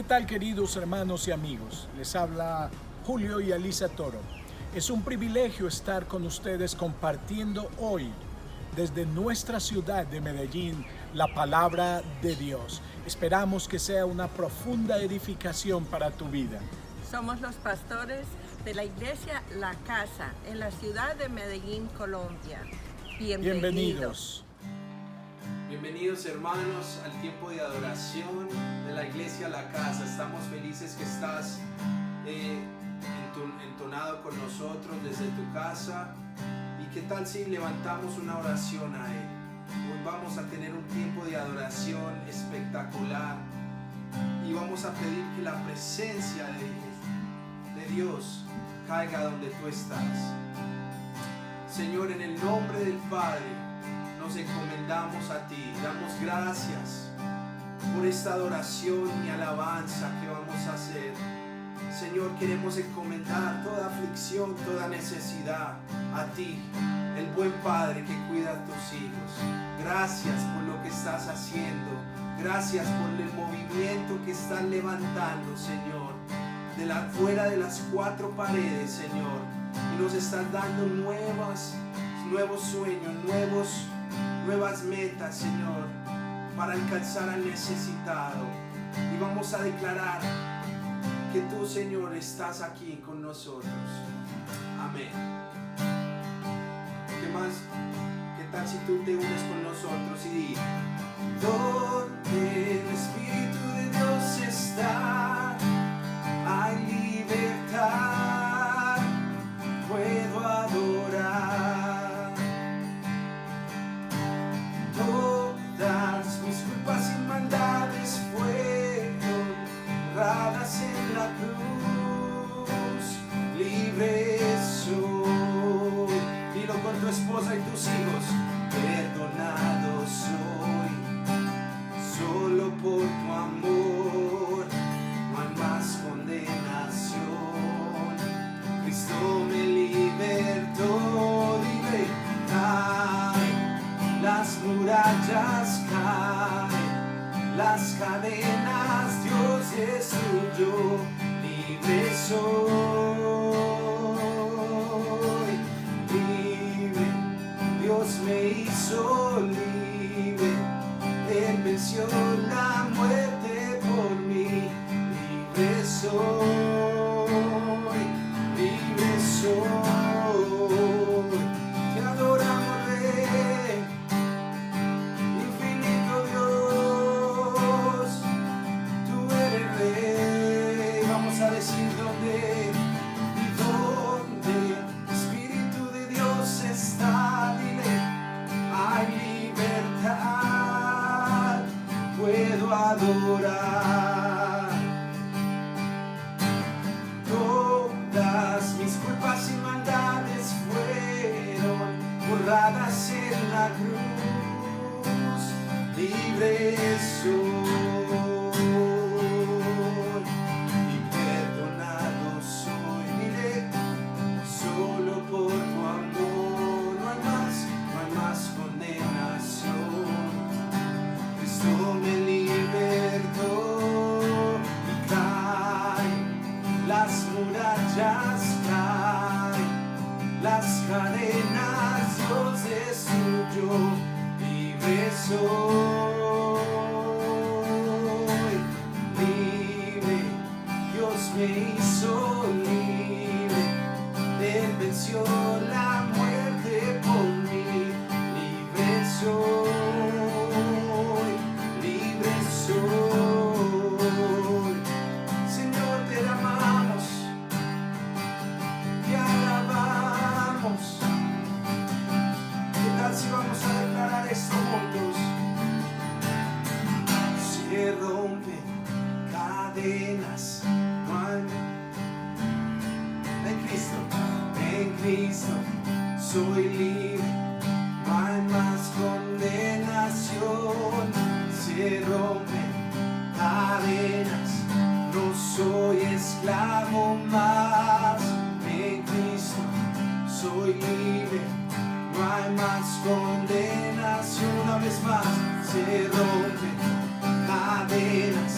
tal, queridos hermanos y amigos? Les habla Julio y Alisa Toro. Es un privilegio estar con ustedes compartiendo hoy desde nuestra ciudad de Medellín la palabra de Dios. Esperamos que sea una profunda edificación para tu vida. Somos los pastores de la iglesia La Casa en la ciudad de Medellín, Colombia. Bienvenidos. Bienvenidos hermanos al tiempo de adoración de la iglesia La Casa. Estamos felices que estás entonado con nosotros desde tu casa. ¿Y qué tal si levantamos una oración a Él? Hoy vamos a tener un tiempo de adoración espectacular y vamos a pedir que la presencia de Dios caiga donde tú estás. Señor, en el nombre del Padre, nos encomendamos a ti, damos gracias por esta adoración y alabanza que vamos a hacer. Señor, queremos encomendar toda aflicción, toda necesidad a ti, el buen Padre que cuida a tus hijos. Gracias por lo que estás haciendo, gracias por el movimiento que estás levantando, Señor, fuera de las cuatro paredes, Señor, y nos estás dando nuevos sueños, nuevas metas, Señor, para alcanzar al necesitado. Y vamos a declarar que tú, Señor, estás aquí con nosotros. Amén. ¿Qué más? ¿Qué tal si tú te unes con nosotros y di: donde el Espíritu de Dios está, hay libertad, puedo adorar. Todas mis culpas y maldades fueron borradas en la cruz, libre soy. Dilo con tu esposa y tus hijos: perdonado soy, solo por tu amor, no hay más condenación. Cristo me libertó, dile, las murallas caen, las cadenas Dios destruyó, libre soy, libre, Dios me hizo libre, Él venció la muerte por mí, libre soy, libre soy, te adoramos, Rey. Adorar. Todas mis culpas y maldades fueron borradas en la cruz, libre soy y perdonado soy, mire, solo por tu amor, no hay más condenación. Cristo me libertó y caen las murallas, caen las cadenas Dios destruyó, libre soy, libre, Dios me hizo libre, Él venció la muerte por mí, libre soy. Señor, te amamos, te alabamos. ¿Qué tal si vamos a declarar esto juntos? Se rompen cadenas, no hay en Cristo soy libre, no hay más condenación. Se rompen cadenas, no soy esclavo más, en Cristo soy libre, no hay más condenación. Una vez más, se rompen cadenas,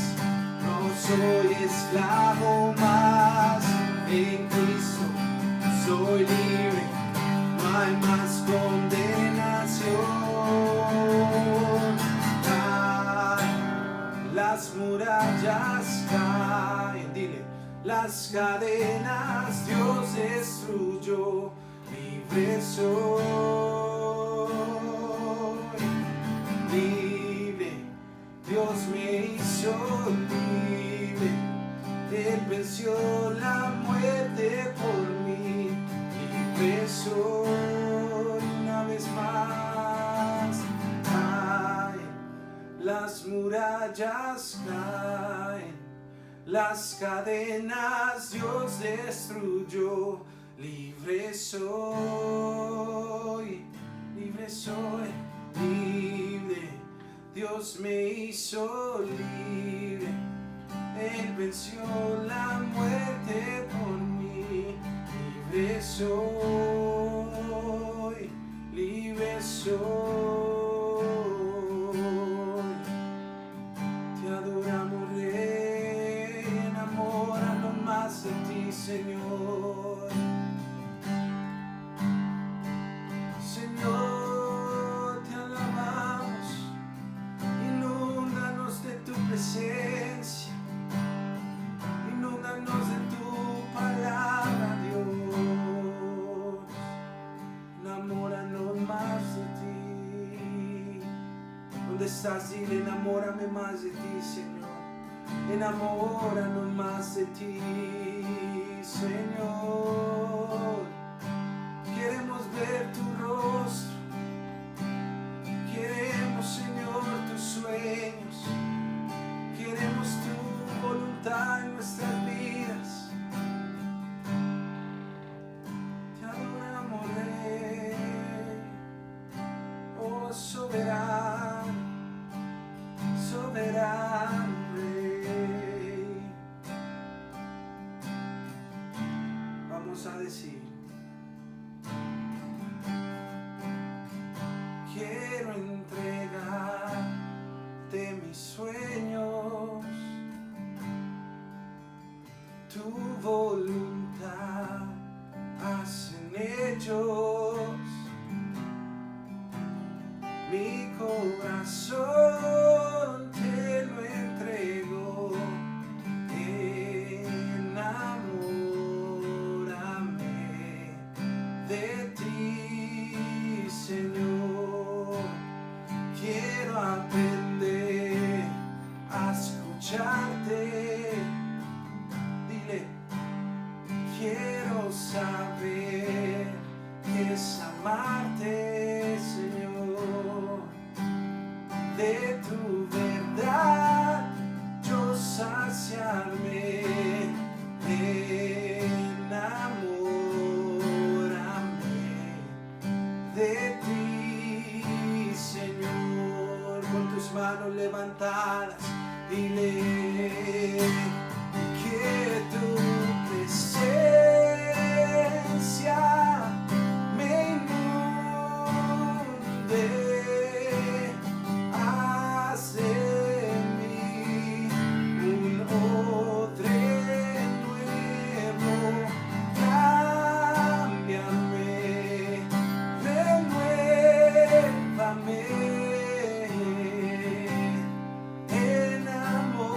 no soy esclavo más. En Cristo soy libre, no hay más condenación. Las murallas caen, dile, las cadenas Dios destruyó, libre soy, libre, Dios me hizo libre, Él venció la muerte por mí, libre soy. Una vez más, las murallas caen, las cadenas Dios destruyó, libre soy, libre, Dios me hizo libre, Él venció la muerte por mí, libre soy, libre soy. De ti, Señor, Señor, te alabamos, inúndanos de tu presencia, inúndanos de tu palabra, Dios, enamóranos más de ti. ¿Dónde estás? Dile, enamórame más de ti, Señor. Enamóranos más de ti, Señor. Queremos ver tu rostro, queremos, Señor, tus sueños, queremos tu voluntad en nuestras vidas. Te adoramos, Rey, oh soberano, soberano. Vamos a decir: quiero entregarte mis sueños, tu voluntad haz en ellos, mi corazón te lo entrego. De ti, Señor, quiero aprender a escucharte. Dile, quiero saber qué es amarte, Señor. De tu verdad yo saciarme en amor. De ti, Señor, con tus manos levantadas, dile que tu presencia me inunde, haz de mí un odre nuevo, cámbiame. Enamórame.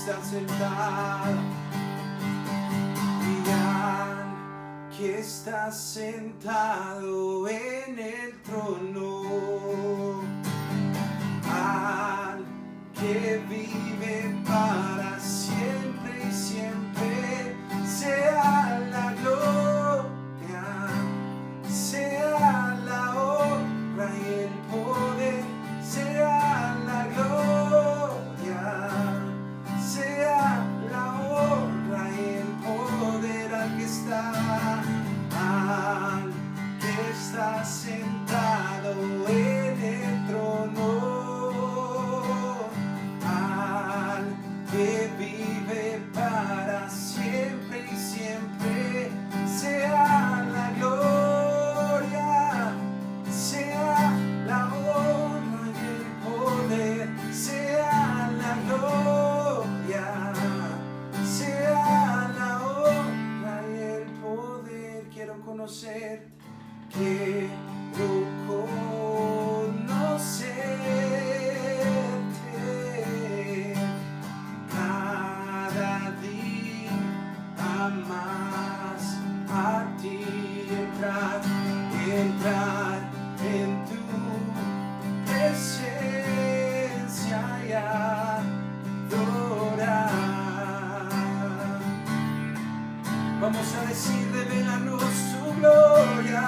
está sentado. Digan que está sentado en el trono, al que vive para siempre y siempre. Sea la gloria, sea la honra y el poder, sea la gloria, sea la honra y el poder al que está sentado en el trono, al que vive para siempre y siempre. Sea la gloria, sea la honra y el poder, sea la gloria, sea la honra y el poder. Quiero conocerte, quiero conocerte cada día más, a ti entrar en tu presencia y adorar. Vamos a decir: revelanos tu gloria,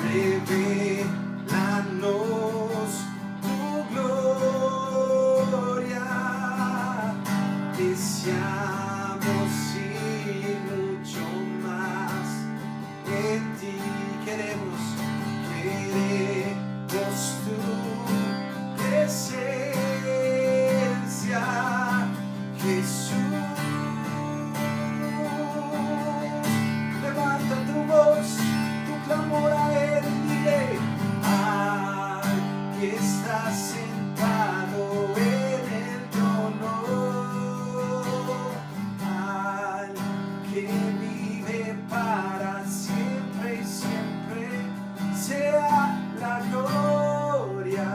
revelanos tu gloria, deseamos ir mucho más en ti. Queremos tu presencia, Jesús. Levanta tu voz, tu clamor a Él, dile: al que está sentado en el trono, al que vive para siempre y siempre. Sea la gloria,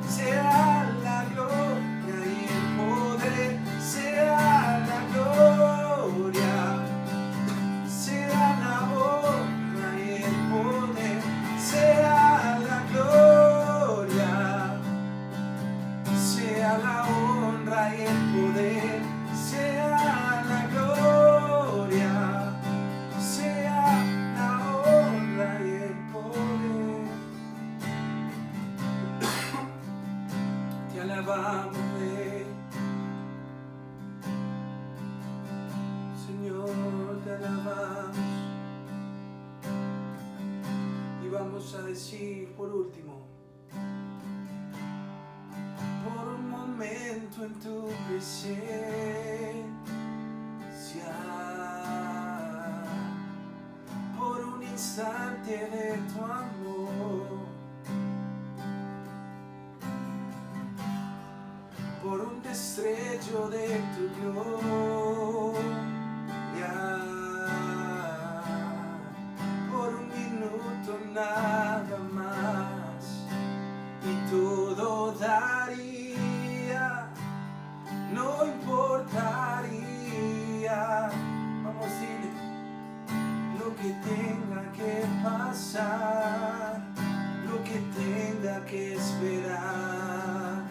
sea la gloria y el poder, sea la gloria, sea la honra y el poder, sea la gloria, sea la honra y el poder, sea la gloria, sea la honra y el poder. Te alabamos, Rey. Señor, te alabamos. Y vamos a decir por último: por un momento en tu presencia, por un instante de tu amor, por un destello de tu gloria, por un minuto nada más, y todo daría, no importaría. Vamos a decirle: lo que tenga que pasar, lo que tenga que esperar.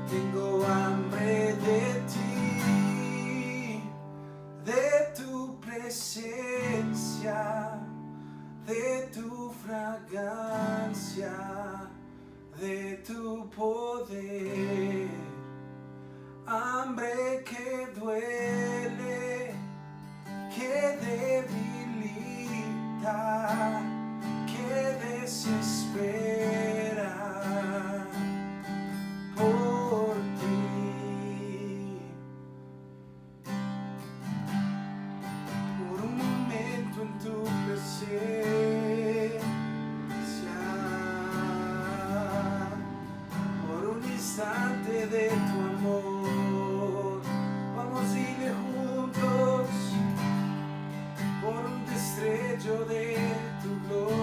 Tengo hambre de ti, de tu presencia, de tu fragancia, de tu poder. Hambre que duele, que debilita, que desespera por ti. Por un momento en tu presencia, por un instante de tu amor. Vamos a ir juntos, por un destello de tu gloria.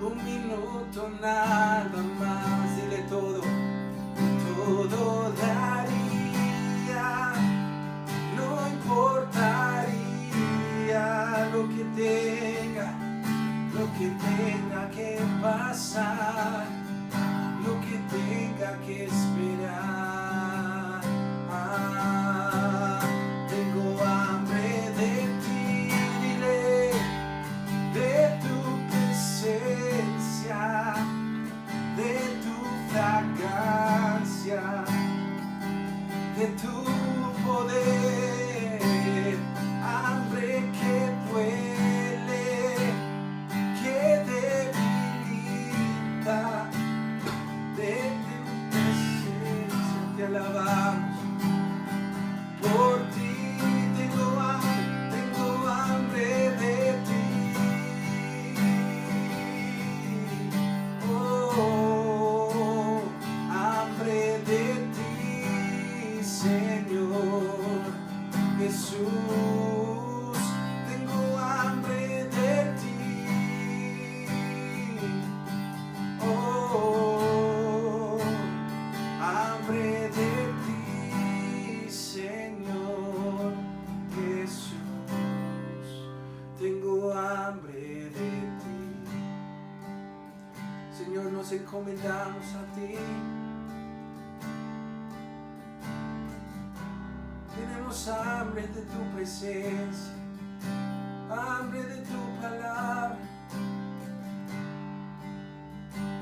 Un minuto, nada más. Dile todo daría, no importaría lo que tenga que pasar, lo que tenga que esperar. Tengo hambre de ti, dile, de tu presencia, de tu fragancia, de tu poder, hambre que duele, que debilita, de tu presencia. Te alabamos por ti, tengo hambre de ti. Oh, hambre de ti, Señor Jesús, tengo hambre de ti. Oh, hambre de ti, Señor Jesús, tengo hambre de ti. Señor, nos encomendamos a ti. Tenemos hambre de tu presencia, hambre de tu palabra.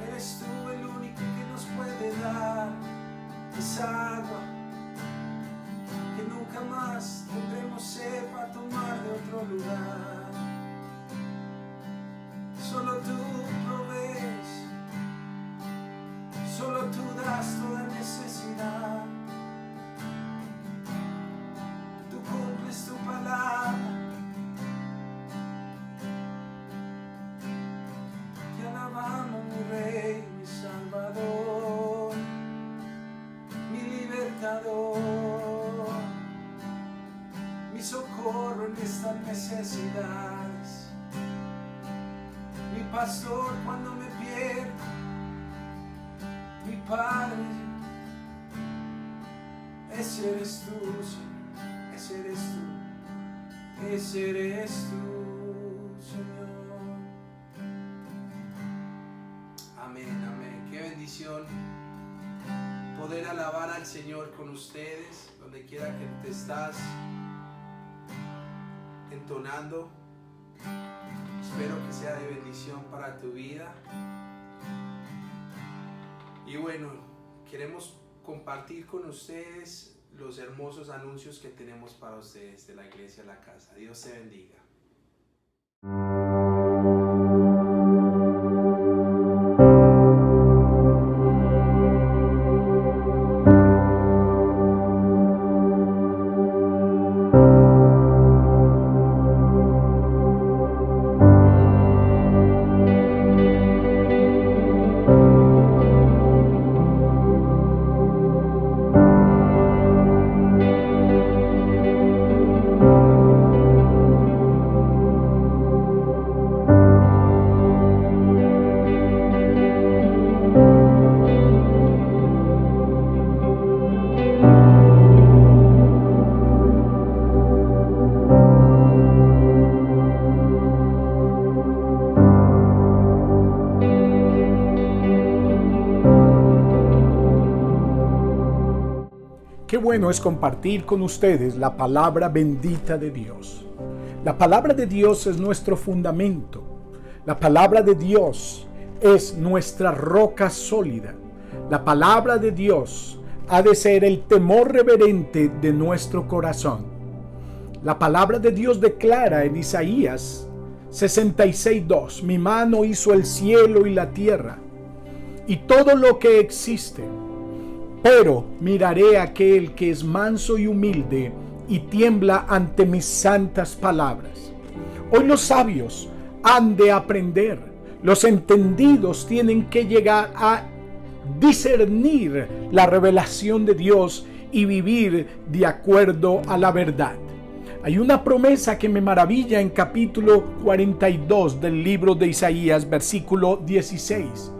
Eres tú el único que nos puede dar esa agua que nunca más tendremos sed para tomar de otro lugar. Solo tú provees, solo tú das toda necesidad. Tú cumples tu palabra. Te alabamos, mi Rey, mi Salvador, mi libertador, mi socorro en estas necesidades, mi pastor cuando me pierdo, mi Padre. Ese eres tú, Señor, ese eres tú, ese eres tú, Señor. Amén, amén. Qué bendición poder alabar al Señor con ustedes, donde quiera que te estás entonando. Espero que sea de bendición para tu vida. Y bueno, queremos compartir con ustedes los hermosos anuncios que tenemos para ustedes de la Iglesia La Casa. Dios te bendiga. Qué bueno es compartir con ustedes la palabra bendita de Dios. La palabra de Dios es nuestro fundamento. La palabra de Dios es nuestra roca sólida. La palabra de Dios ha de ser el temor reverente de nuestro corazón. La palabra de Dios declara en Isaías 66:2: mi mano hizo el cielo y la tierra y todo lo que existe. Pero miraré a aquel que es manso y humilde y tiembla ante mis santas palabras. Hoy los sabios han de aprender, los entendidos tienen que llegar a discernir la revelación de Dios y vivir de acuerdo a la verdad. Hay una promesa que me maravilla en capítulo 42 del libro de Isaías, versículo 16.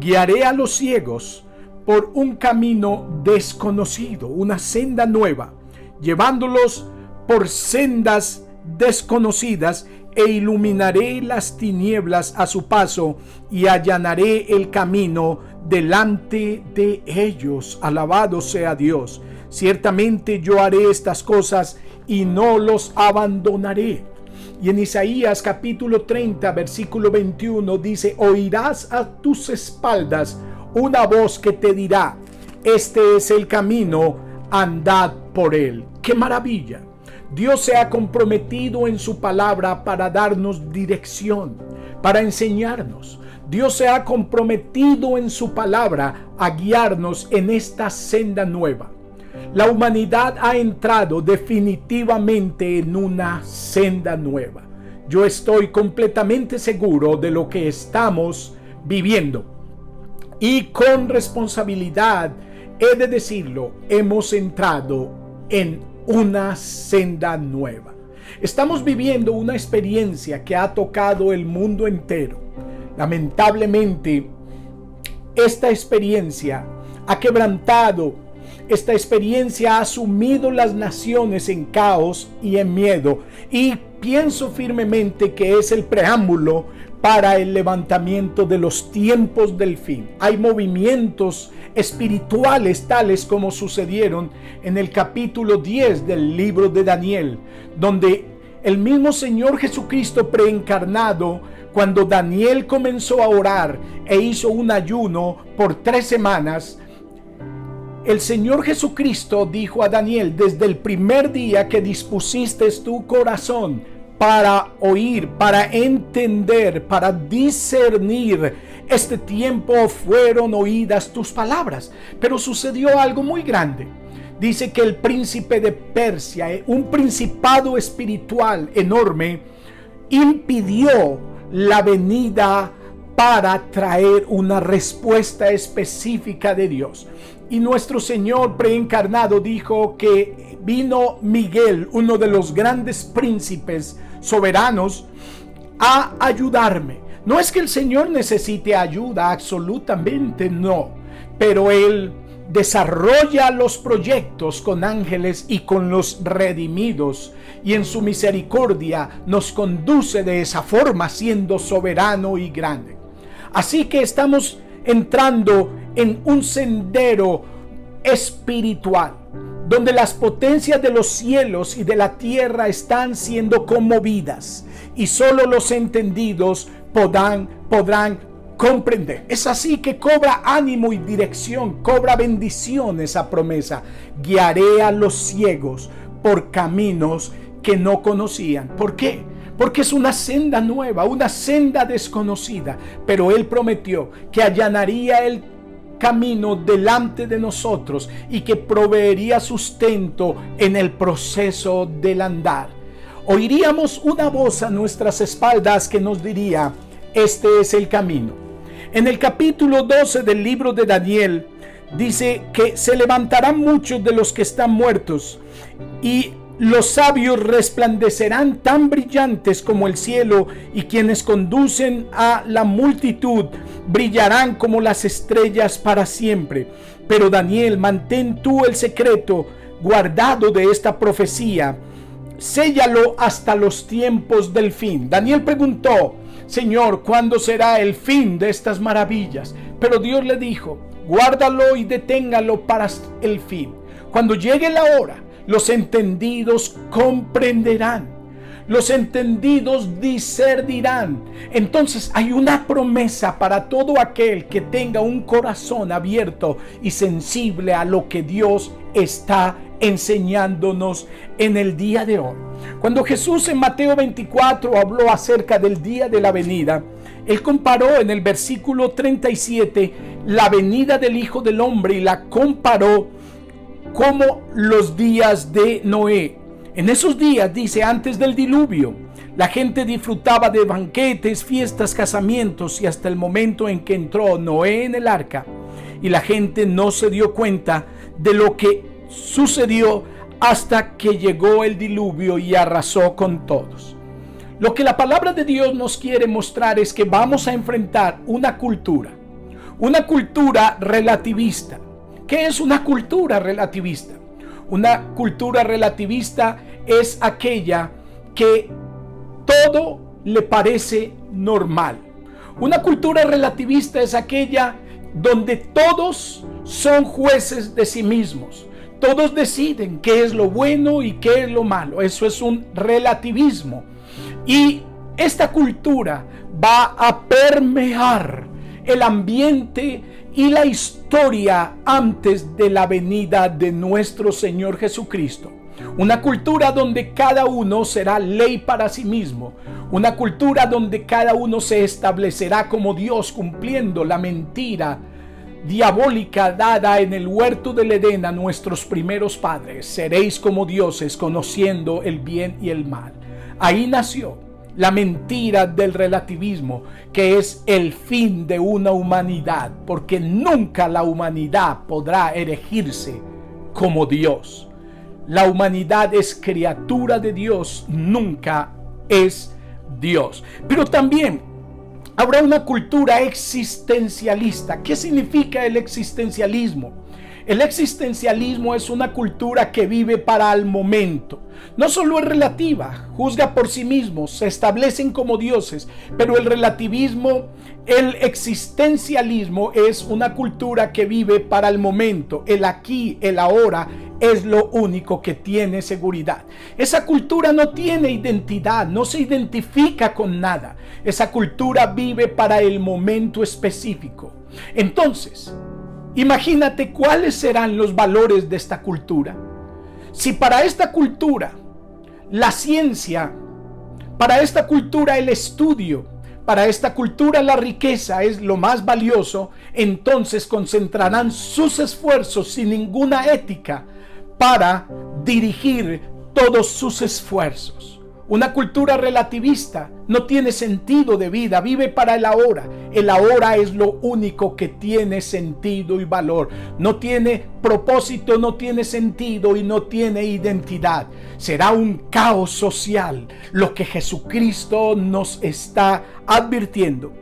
Guiaré a los ciegos por un camino desconocido, una senda nueva, llevándolos por sendas desconocidas, e iluminaré las tinieblas a su paso y allanaré el camino delante de ellos. Alabado sea Dios. Ciertamente yo haré estas cosas y no los abandonaré. Y en Isaías capítulo 30 versículo 21 dice: oirás a tus espaldas una voz que te dirá: este es el camino, andad por él. ¡Qué maravilla! Dios se ha comprometido en su palabra para darnos dirección, para enseñarnos. Dios se ha comprometido en su palabra a guiarnos en esta senda nueva. La humanidad ha entrado definitivamente en una senda nueva. Yo estoy completamente seguro de lo que estamos viviendo. Y con responsabilidad he de decirlo, hemos entrado en una senda nueva. Estamos viviendo una experiencia que ha tocado el mundo entero. Lamentablemente, esta experiencia ha quebrantado, esta experiencia ha sumido las naciones en caos y en miedo, y pienso firmemente que es el preámbulo para el levantamiento de los tiempos del fin. Hay movimientos espirituales tales como sucedieron en el capítulo 10 del libro de Daniel, donde el mismo Señor Jesucristo preencarnado, cuando Daniel comenzó a orar e hizo un ayuno por 3 semanas, el Señor Jesucristo dijo a Daniel: desde el primer día que dispusiste tu corazón para oír, para entender, para discernir este tiempo, fueron oídas tus palabras. Pero sucedió algo muy grande. Dice que el príncipe de Persia, un principado espiritual enorme, impidió la venida para traer una respuesta específica de Dios. Y nuestro Señor preencarnado dijo que vino Miguel, uno de los grandes príncipes soberanos, a ayudarme. No es que el Señor necesite ayuda, absolutamente no, pero Él desarrolla los proyectos con ángeles y con los redimidos, y en su misericordia nos conduce de esa forma, siendo soberano y grande. Así que estamos entrando en un sendero espiritual, donde las potencias de los cielos y de la tierra están siendo conmovidas, y solo los entendidos podrán comprender. Es así que cobra ánimo y dirección, cobra bendición esa promesa. Guiaré a los ciegos por caminos que no conocían. ¿Por qué? Porque es una senda nueva, una senda desconocida. Pero Él prometió que allanaría el camino delante de nosotros y que proveería sustento en el proceso del andar. Oiríamos una voz a nuestras espaldas que nos diría: este es el camino. En el capítulo 12 del libro de Daniel dice que se levantarán muchos de los que están muertos, y los sabios resplandecerán tan brillantes como el cielo, y quienes conducen a la multitud brillarán como las estrellas para siempre. Pero Daniel, mantén tú el secreto guardado de esta profecía, séllalo hasta los tiempos del fin. Daniel preguntó: Señor, ¿cuándo será el fin de estas maravillas? Pero Dios le dijo: guárdalo y deténgalo para el fin. Cuando llegue la hora, los entendidos comprenderán, los entendidos discernirán. Entonces hay una promesa para todo aquel que tenga un corazón abierto y sensible a lo que Dios está enseñándonos en el día de hoy. Cuando Jesús en Mateo 24 habló acerca del día de la venida, Él comparó en el versículo 37 la venida del Hijo del Hombre y la comparó como los días de Noé. En esos días, dice, antes del diluvio, la gente disfrutaba de banquetes, fiestas, casamientos, y hasta el momento en que entró Noé en el arca, y la gente no se dio cuenta de lo que sucedió hasta que llegó el diluvio y arrasó con todos. Lo que la palabra de Dios nos quiere mostrar es que vamos a enfrentar una cultura relativista. ¿Qué es una cultura relativista? Una cultura relativista es aquella que todo le parece normal. Una cultura relativista es aquella donde todos son jueces de sí mismos. Todos deciden qué es lo bueno y qué es lo malo. Eso es un relativismo. Y esta cultura va a permear el ambiente y la historia antes de la venida de nuestro Señor Jesucristo. Una cultura donde cada uno será ley para sí mismo. Una cultura donde cada uno se establecerá como Dios, cumpliendo la mentira diabólica dada en el huerto del Edén a nuestros primeros padres. Seréis como dioses, conociendo el bien y el mal. Ahí nació la mentira del relativismo, que es el fin de una humanidad, porque nunca la humanidad podrá erigirse como Dios. La humanidad es criatura de Dios, nunca es Dios. Pero también habrá una cultura existencialista. ¿Qué significa el existencialismo? El existencialismo es una cultura que vive para el momento. No solo es relativa, juzga por sí mismos, se establecen como dioses, pero el relativismo, el existencialismo es una cultura que vive para el momento. El aquí, el ahora es lo único que tiene seguridad. Esa cultura no tiene identidad, no se identifica con nada. Esa cultura vive para el momento específico. Entonces, imagínate cuáles serán los valores de esta cultura. Si para esta cultura la ciencia, para esta cultura el estudio, para esta cultura la riqueza es lo más valioso, entonces concentrarán sus esfuerzos sin ninguna ética para dirigir todos sus esfuerzos. Una cultura relativista no tiene sentido de vida, vive para el ahora. El ahora es lo único que tiene sentido y valor. No tiene propósito, no tiene sentido y no tiene identidad. Será un caos social lo que Jesucristo nos está advirtiendo.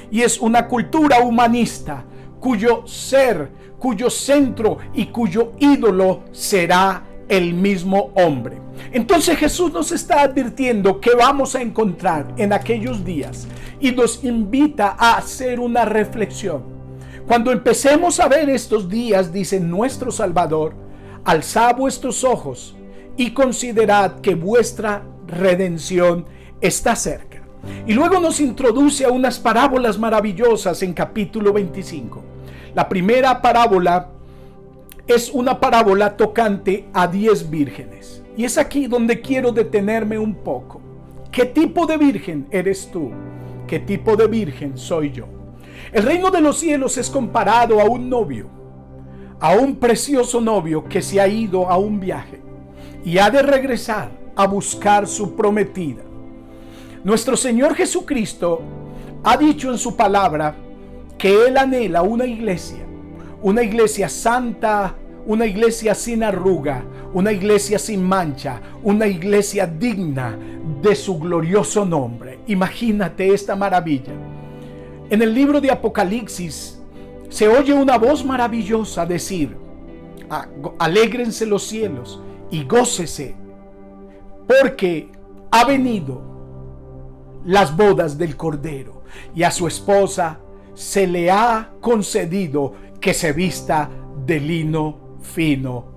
Y es una cultura humanista cuyo ser, cuyo centro y cuyo ídolo será el mismo hombre. Entonces Jesús nos está advirtiendo que vamos a encontrar en aquellos días y nos invita a hacer una reflexión. Cuando empecemos a ver estos días, dice nuestro Salvador, alzad vuestros ojos y considerad que vuestra redención está cerca. Y luego nos introduce a unas parábolas maravillosas en capítulo 25. La primera parábola es una parábola tocante a 10 vírgenes. Y es aquí donde quiero detenerme un poco. ¿Qué tipo de virgen eres tú? ¿Qué tipo de virgen soy yo? El reino de los cielos es comparado a un novio, a un precioso novio que se ha ido a un viaje y ha de regresar a buscar su prometida. Nuestro Señor Jesucristo ha dicho en su palabra que Él anhela una iglesia santa, una iglesia sin arruga, una iglesia sin mancha, una iglesia digna de su glorioso nombre. Imagínate esta maravilla. En el libro de Apocalipsis se oye una voz maravillosa decir: alégrense los cielos y gócese, porque ha venido las bodas del Cordero, y a su esposa se le ha concedido que se vista de lino fino.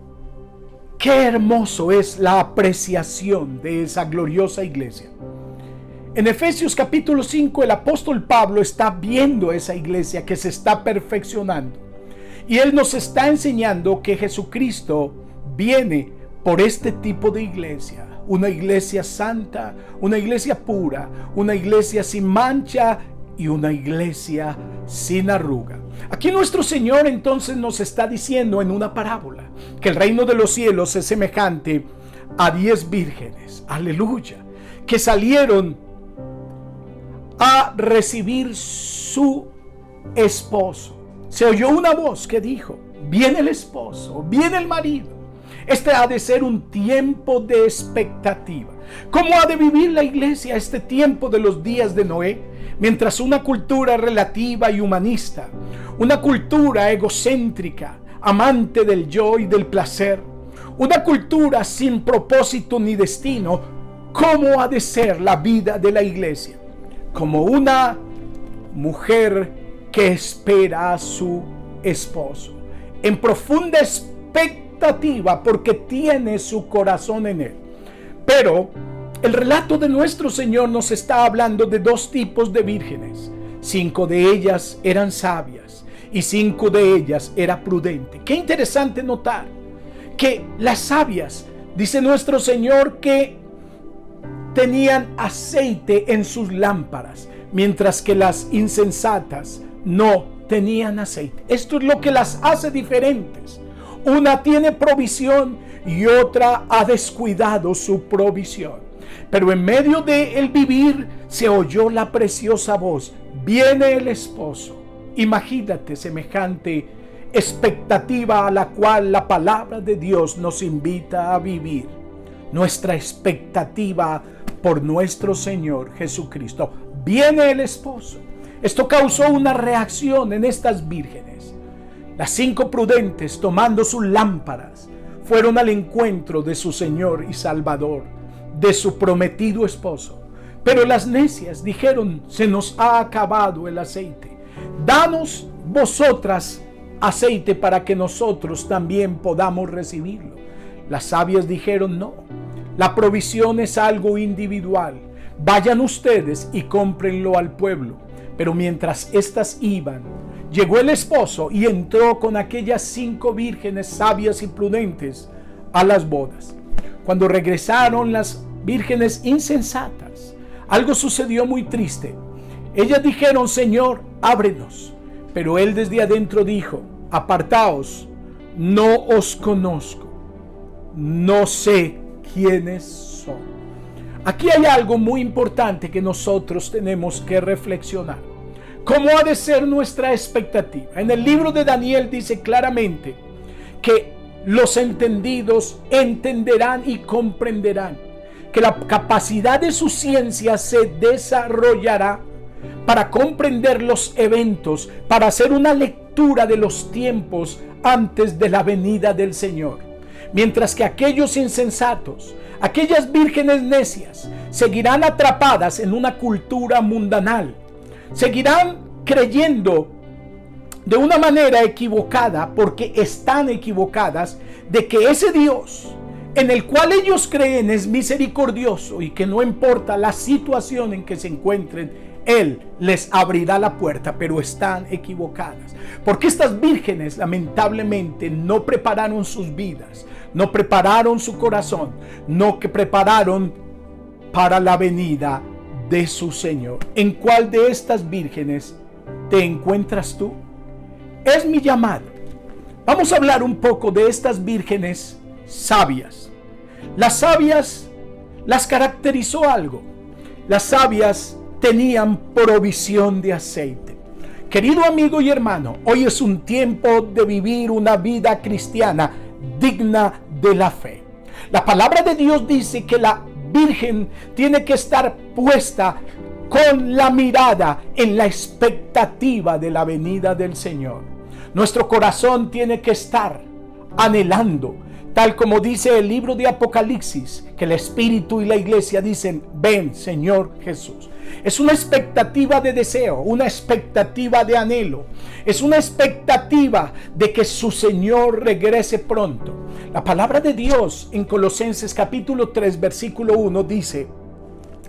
Qué hermoso es la apreciación de esa gloriosa iglesia. En Efesios capítulo 5 el apóstol Pablo está viendo esa iglesia que se está perfeccionando, y él nos está enseñando que Jesucristo viene por este tipo de iglesia, una iglesia santa, una iglesia pura, una iglesia sin mancha y una iglesia sin arruga. Aquí nuestro Señor entonces nos está diciendo en una parábola que el reino de los cielos es semejante a 10 vírgenes, aleluya, que salieron a recibir su esposo. Se oyó una voz que dijo: viene el esposo, viene el marido. Este ha de ser un tiempo de expectativa. ¿Cómo ha de vivir la iglesia este tiempo de los días de Noé? Mientras una cultura relativa y humanista, una cultura egocéntrica, amante del yo y del placer, una cultura sin propósito ni destino, ¿cómo ha de ser la vida de la iglesia? Como una mujer que espera a su esposo, en profunda expectativa porque tiene su corazón en él. Pero el relato de nuestro Señor nos está hablando de dos tipos de vírgenes. 5 de ellas eran sabias y 5 de ellas eran prudentes. Qué interesante notar que las sabias, dice nuestro Señor, que tenían aceite en sus lámparas, mientras que las insensatas no tenían aceite. Esto es lo que las hace diferentes. Una tiene provisión y otra ha descuidado su provisión. Pero en medio de el vivir se oyó la preciosa voz: viene el esposo. Imagínate semejante expectativa a la cual la palabra de Dios nos invita a vivir. Nuestra expectativa por nuestro Señor Jesucristo. Viene el esposo. Esto causó una reacción en estas vírgenes. Las 5 prudentes, tomando sus lámparas, fueron al encuentro de su Señor y Salvador, de su prometido esposo. Pero las necias dijeron: se nos ha acabado el aceite. Danos vosotras aceite para que nosotros también podamos recibirlo. Las sabias dijeron: no, la provisión es algo individual. Vayan ustedes y cómprenlo al pueblo. Pero mientras éstas iban, llegó el esposo y entró con aquellas 5 vírgenes sabias y prudentes a las bodas. Cuando regresaron las vírgenes insensatas, algo sucedió muy triste. Ellas dijeron: Señor, ábrenos. Pero él desde adentro dijo: apartaos, no os conozco, no sé quiénes son. Aquí hay algo muy importante que nosotros tenemos que reflexionar. ¿Cómo ha de ser nuestra expectativa? En el libro de Daniel dice claramente que los entendidos entenderán y comprenderán, que la capacidad de su ciencia se desarrollará para comprender los eventos, para hacer una lectura de los tiempos antes de la venida del Señor. Mientras que aquellos insensatos, aquellas vírgenes necias, seguirán atrapadas en una cultura mundanal, seguirán creyendo de una manera equivocada, porque están equivocadas, de que ese Dios en el cual ellos creen es misericordioso y que no importa la situación en que se encuentren, Él les abrirá la puerta. Pero están equivocadas, porque estas vírgenes lamentablemente no prepararon sus vidas, no prepararon su corazón, no que prepararon para la venida de su Señor. ¿En cuál de estas vírgenes te encuentras tú? Es mi llamado. Vamos a hablar un poco de estas vírgenes sabias. Las sabias las caracterizó algo. Las sabias tenían provisión de aceite. Querido amigo y hermano, hoy es un tiempo de vivir una vida cristiana digna de la fe. La palabra de Dios dice que la virgen tiene que estar puesta con la mirada en la expectativa de la venida del Señor. Nuestro corazón tiene que estar anhelando, tal como dice el libro de Apocalipsis, que el Espíritu y la iglesia dicen: ven, Señor Jesús. Es una expectativa de deseo, una expectativa de anhelo, es una expectativa de que su Señor regrese pronto. La palabra de Dios en Colosenses capítulo 3 versículo 1 dice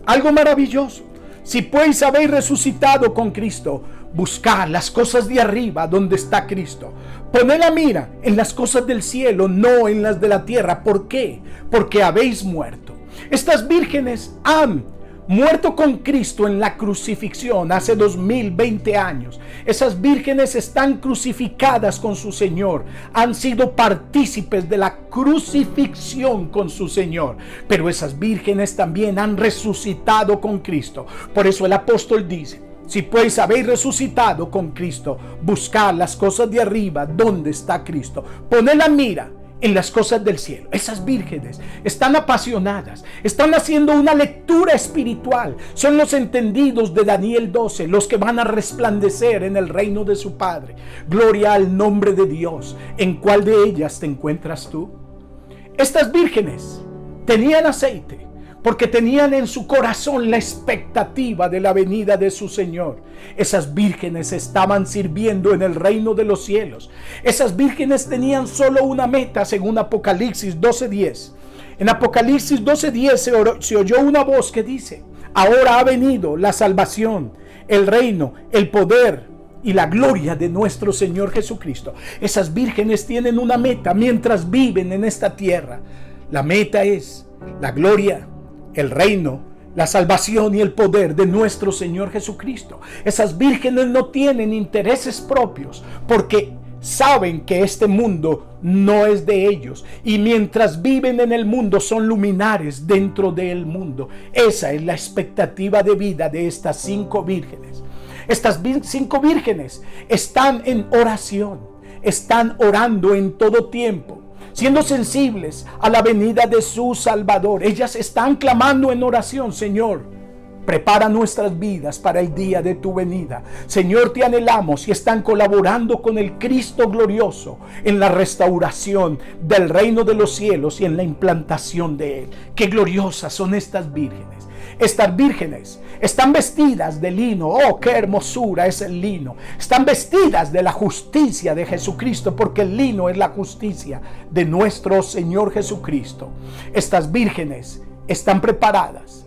algo maravilloso: si pues habéis resucitado con Cristo, buscad las cosas de arriba donde está Cristo. Poned la mira en las cosas del cielo, no en las de la tierra. ¿Por qué? Porque habéis muerto. Estas vírgenes han muerto con Cristo en la crucifixión hace 2020 años. Esas vírgenes están crucificadas con su Señor, han sido partícipes de la crucifixión con su Señor, pero esas vírgenes también han resucitado con Cristo. Por eso el apóstol dice: si pues habéis resucitado con Cristo, buscad las cosas de arriba donde está Cristo. Poned la mira en las cosas del cielo. Esas vírgenes están apasionadas, están haciendo una lectura espiritual. Son los entendidos de Daniel 12, los que van a resplandecer en el reino de su Padre. Gloria al nombre de Dios. ¿En cuál de ellas te encuentras tú? Estas vírgenes tenían aceite porque tenían en su corazón la expectativa de la venida de su Señor. Esas vírgenes estaban sirviendo en el reino de los cielos. Esas vírgenes tenían solo una meta, según Apocalipsis 12:10. En Apocalipsis 12:10 se oyó una voz que dice: ahora ha venido la salvación, el reino, el poder y la gloria de nuestro Señor Jesucristo. Esas vírgenes tienen una meta mientras viven en esta tierra. La meta es la gloria, el reino, la salvación y el poder de nuestro Señor Jesucristo. Esas vírgenes no tienen intereses propios porque saben que este mundo no es de ellos, y mientras viven en el mundo son luminares dentro del mundo. Esa es la expectativa de vida de estas 5 vírgenes. Estas 5 vírgenes están en oración, están orando en todo tiempo, siendo sensibles a la venida de su Salvador. Ellas están clamando en oración: Señor, prepara nuestras vidas para el día de tu venida. Señor, te anhelamos, y están colaborando con el Cristo glorioso en la restauración del reino de los cielos y en la implantación de él. Qué gloriosas son estas vírgenes. Estas vírgenes están vestidas de lino. Oh, qué hermosura es el lino. Están vestidas de la justicia de Jesucristo, porque el lino es la justicia de nuestro Señor Jesucristo. Estas vírgenes están preparadas.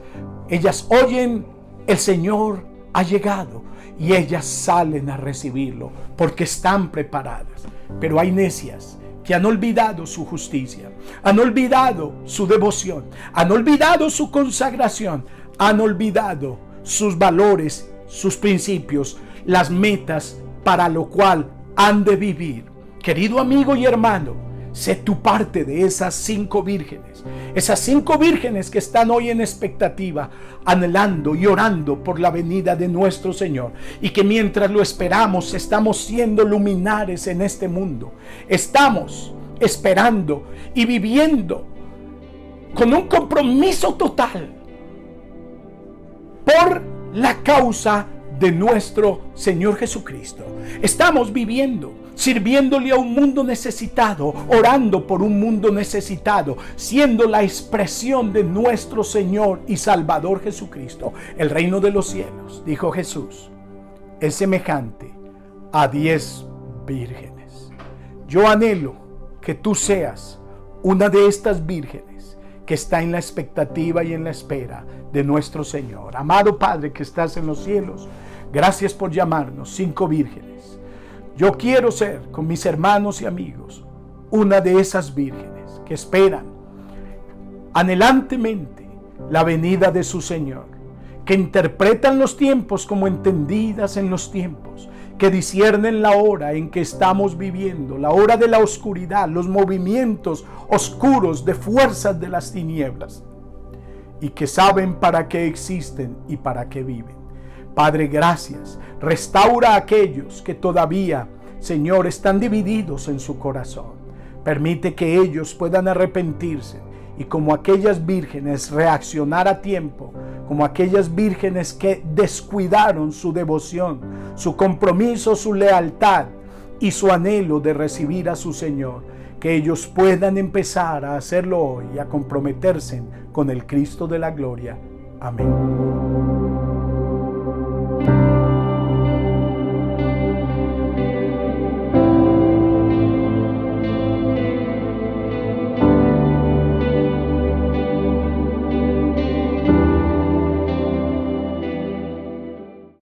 Ellas oyen: el Señor ha llegado, y ellas salen a recibirlo porque están preparadas. Pero hay necias que han olvidado su justicia, han olvidado su devoción, han olvidado su consagración, han olvidado sus valores, sus principios, las metas para lo cual han de vivir. Querido amigo y hermano, sé tú parte de esas 5 vírgenes. Esas 5 vírgenes que están hoy en expectativa, anhelando y orando por la venida de nuestro Señor. Y que mientras lo esperamos, estamos siendo luminares en este mundo. Estamos esperando y viviendo con un compromiso total por la causa de nuestro Señor Jesucristo. Estamos viviendo, sirviéndole a un mundo necesitado, orando por un mundo necesitado, siendo la expresión de nuestro Señor y Salvador Jesucristo. El reino de los cielos, dijo Jesús, es semejante a 10 vírgenes. Yo anhelo que tú seas una de estas vírgenes que está en la expectativa y en la espera de nuestro Señor. Amado Padre que estás en los cielos, gracias por llamarnos 5 vírgenes. Yo quiero ser, con mis hermanos y amigos, una de esas vírgenes que esperan anhelantemente la venida de su Señor, que interpretan los tiempos como entendidas en los tiempos, que disciernen la hora en que estamos viviendo, la hora de la oscuridad, los movimientos oscuros de fuerzas de las tinieblas, y que saben para qué existen y para qué viven. Padre, gracias. Restaura a aquellos que todavía, Señor, están divididos en su corazón. Permite que ellos puedan arrepentirse y, como aquellas vírgenes, reaccionar a tiempo, como aquellas vírgenes que descuidaron su devoción, su compromiso, su lealtad y su anhelo de recibir a su Señor. Que ellos puedan empezar a hacerlo hoy y a comprometerse con el Cristo de la gloria. Amén.